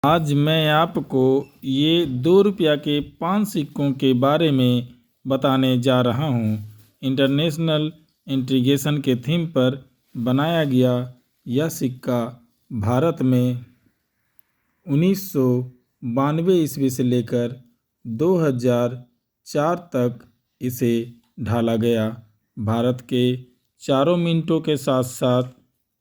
आज मैं आपको ये 2 रुपया के 5 सिक्कों के बारे में बताने जा रहा हूँ। इंटरनेशनल इंटीग्रेशन के थीम पर बनाया गया यह सिक्का भारत में 1992 ईस्वी से लेकर 2004 तक इसे ढाला गया। भारत के चारों मिंटों के साथ साथ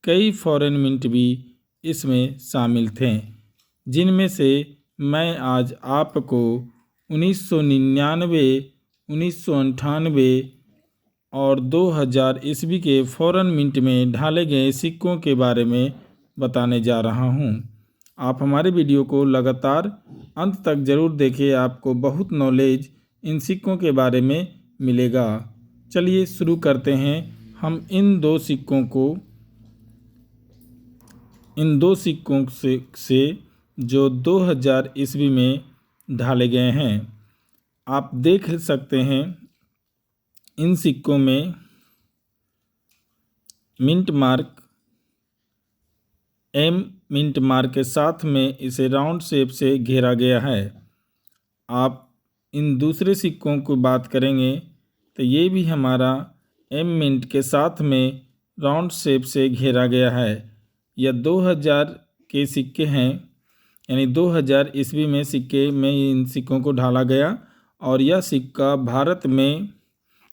कई फॉरेन मिंट भी इसमें शामिल थे, जिनमें से मैं आज आपको 1999, 1998 और 2000 ईस्वी के फॉरेन मिंट में ढाले गए सिक्कों के बारे में बताने जा रहा हूं। आप हमारे वीडियो को लगातार अंत तक ज़रूर देखें, आपको बहुत नॉलेज इन सिक्कों के बारे में मिलेगा। चलिए शुरू करते हैं। हम इन दो सिक्कों से जो 2000 ईस्वी में ढाले गए हैं, आप देख सकते हैं। इन सिक्कों में मिंट मार्क मिंट मार्क के साथ में इसे राउंड शेप से घेरा गया है। आप इन दूसरे सिक्कों की बात करेंगे तो ये भी हमारा मिंट के साथ में राउंड शेप से घेरा गया है। यह 2000 के सिक्के हैं, यानी 2000 ईस्वी में इन सिक्कों को ढाला गया। और यह सिक्का भारत में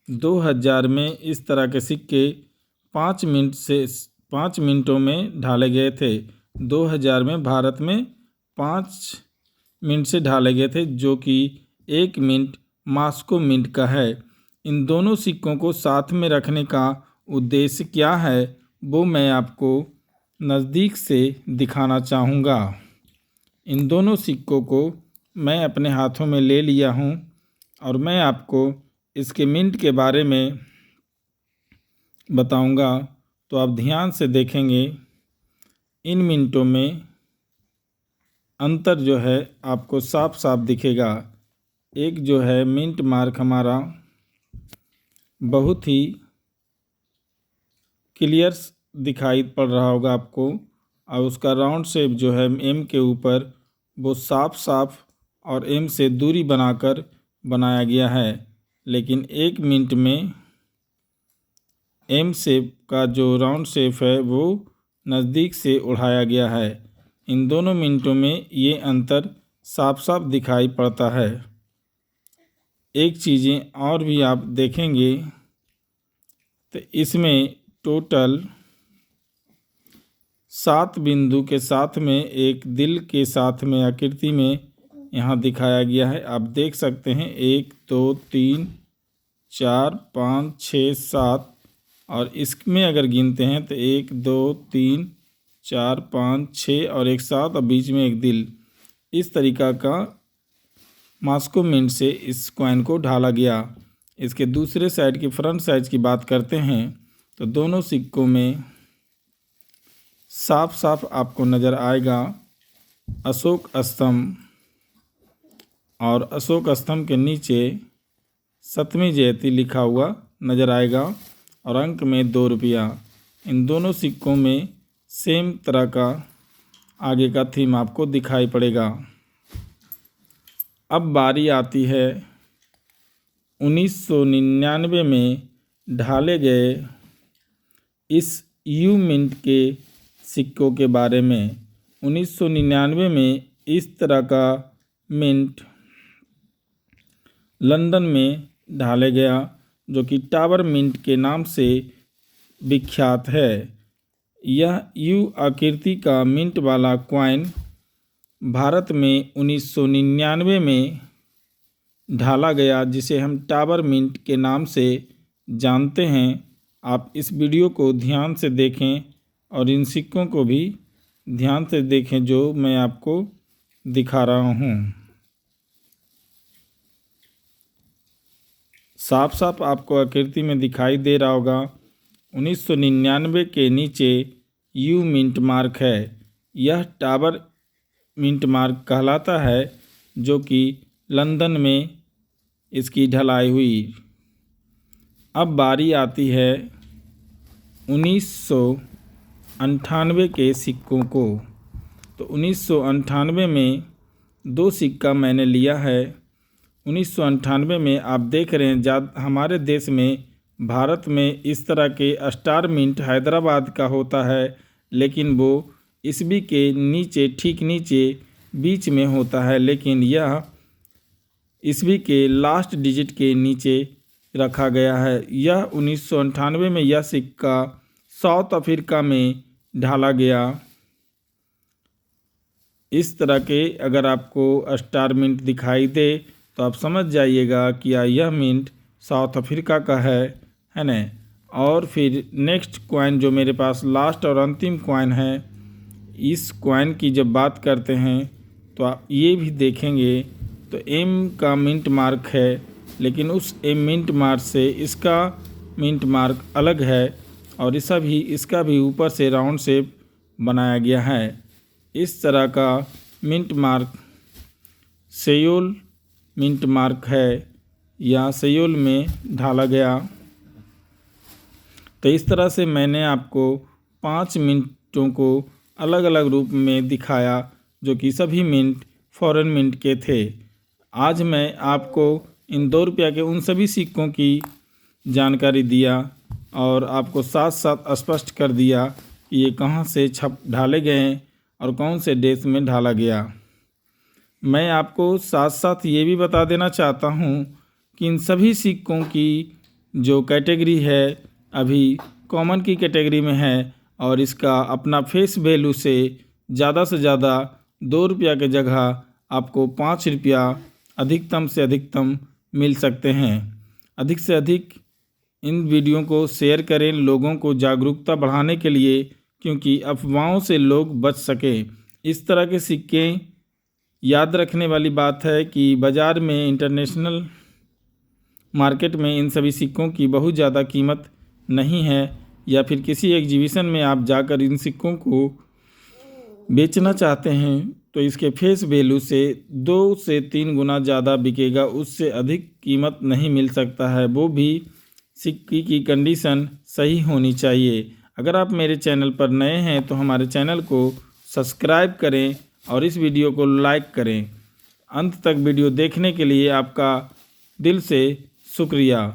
2000 में इस तरह के सिक्के 5 मिनटों में ढाले गए थे। 2000 में भारत में 5 मिनट से ढाले गए थे, जो कि 1 मिनट मॉस्को मिंट का है। इन दोनों सिक्कों को साथ में रखने का उद्देश्य क्या है, वो मैं आपको नज़दीक से दिखाना चाहूँगा। इन दोनों सिक्कों को मैं अपने हाथों में ले लिया हूँ और मैं आपको इसके मिंट के बारे में बताऊँगा, तो आप ध्यान से देखेंगे। इन मिनटों में अंतर जो है आपको साफ साफ दिखेगा। एक जो है मिंट मार्क हमारा बहुत ही क्लियर दिखाई पड़ रहा होगा आपको, और उसका राउंड शेप जो है एम के ऊपर वो साफ साफ और एम से दूरी बनाकर बनाया गया है। लेकिन 1 मिनट में एम शेप का जो राउंड शेप है वो नज़दीक से उठाया गया है। इन दोनों मिनटों में ये अंतर साफ साफ दिखाई पड़ता है। एक चीज़ें और भी आप देखेंगे तो इसमें टोटल 7 बिंदु के साथ में एक दिल के साथ में आकृति में यहाँ दिखाया गया है। आप देख सकते हैं 1 2 3 4 5 6 7, और इसमें अगर गिनते हैं तो 1 2 3 4 5 6 और एक 7 और बीच में एक दिल। इस तरीका का मॉस्को मिंट से इस कॉइन को ढाला गया। इसके दूसरे साइड की फ्रंट साइड की बात करते हैं तो दोनों सिक्कों में साफ साफ आपको नज़र आएगा अशोक स्तंभ, और अशोक स्तंभ के नीचे 7वीं जयंती लिखा हुआ नज़र आएगा, और अंक में 2 रुपया। इन दोनों सिक्कों में सेम तरह का आगे का थीम आपको दिखाई पड़ेगा। अब बारी आती है 1999 में ढाले गए इस यू मिंट के सिक्कों के बारे में। 1999 में इस तरह का मिंट लंदन में ढाले गया, जो कि टावर मिंट के नाम से विख्यात है। यह यू आकृति का मिंट वाला कॉइन भारत में 1999 में ढाला गया, जिसे हम टावर मिंट के नाम से जानते हैं। आप इस वीडियो को ध्यान से देखें और इन सिक्कों को भी ध्यान से देखें जो मैं आपको दिखा रहा हूँ। साफ साफ आपको आकृति में दिखाई दे रहा होगा। 1999 के नीचे यू मिंट मार्क है। यह टावर मिंट मार्क कहलाता है, जो कि लंदन में इसकी ढलाई हुई। अब बारी आती है 1998 के सिक्कों को। तो 1998 में 2 सिक्का मैंने लिया है। 1998 में आप देख रहे हैं हमारे देश में, भारत में इस तरह के स्टार मिंट हैदराबाद का होता है, लेकिन वो ईस्वी के नीचे, ठीक नीचे बीच में होता है, लेकिन यह ईस्वी के लास्ट डिजिट के नीचे रखा गया है। यह 1998 में यह सिक्का साउथ अफ्रीका में ढाला गया। इस तरह के अगर आपको स्टार मिंट दिखाई दे तो आप समझ जाइएगा कि यह मिंट साउथ अफ्रीका का है ना। और फिर नेक्स्ट कॉइन जो मेरे पास लास्ट और अंतिम कॉइन है, इस कॉइन की जब बात करते हैं तो आप ये भी देखेंगे तो एम का मिंट मार्क है, लेकिन उस एम मिंट मार्क से इसका मिंट मार्क अलग है और इसका भी ऊपर से राउंड शेप बनाया गया है। इस तरह का mint mark Seoul mint mark है, या सेयोल में ढाला गया। तो इस तरह से मैंने आपको 5 मिंटों को अलग अलग रूप में दिखाया, जो कि सभी मिंट फॉरेन मिंट के थे। आज मैं आपको इन 2 रुपया के उन सभी सिक्कों की जानकारी दिया और आपको साथ साथ स्पष्ट कर दिया कि ये कहाँ से ढाले गए हैं और कौन से देश में ढाला गया। मैं आपको साथ साथ ये भी बता देना चाहता हूँ कि इन सभी सिक्कों की जो कैटेगरी है अभी कॉमन की कैटेगरी में है और इसका अपना फेस वैल्यू से ज़्यादा 2 रुपया के जगह आपको 5 रुपया अधिकतम से अधिकतम मिल सकते हैं। अधिक से अधिक इन वीडियो को शेयर करें लोगों को जागरूकता बढ़ाने के लिए, क्योंकि अफवाहों से लोग बच सकें। इस तरह के सिक्के याद रखने वाली बात है कि बाज़ार में, इंटरनेशनल मार्केट में इन सभी सिक्कों की बहुत ज़्यादा कीमत नहीं है, या फिर किसी एग्जीबिशन में आप जाकर इन सिक्कों को बेचना चाहते हैं तो इसके फेस वैल्यू से 2 से 3 गुना ज़्यादा बिकेगा, उससे अधिक कीमत नहीं मिल सकता है। वो भी सिक्के की कंडीशन सही होनी चाहिए। अगर आप मेरे चैनल पर नए हैं तो हमारे चैनल को सब्सक्राइब करें और इस वीडियो को लाइक करें। अंत तक वीडियो देखने के लिए आपका दिल से शुक्रिया।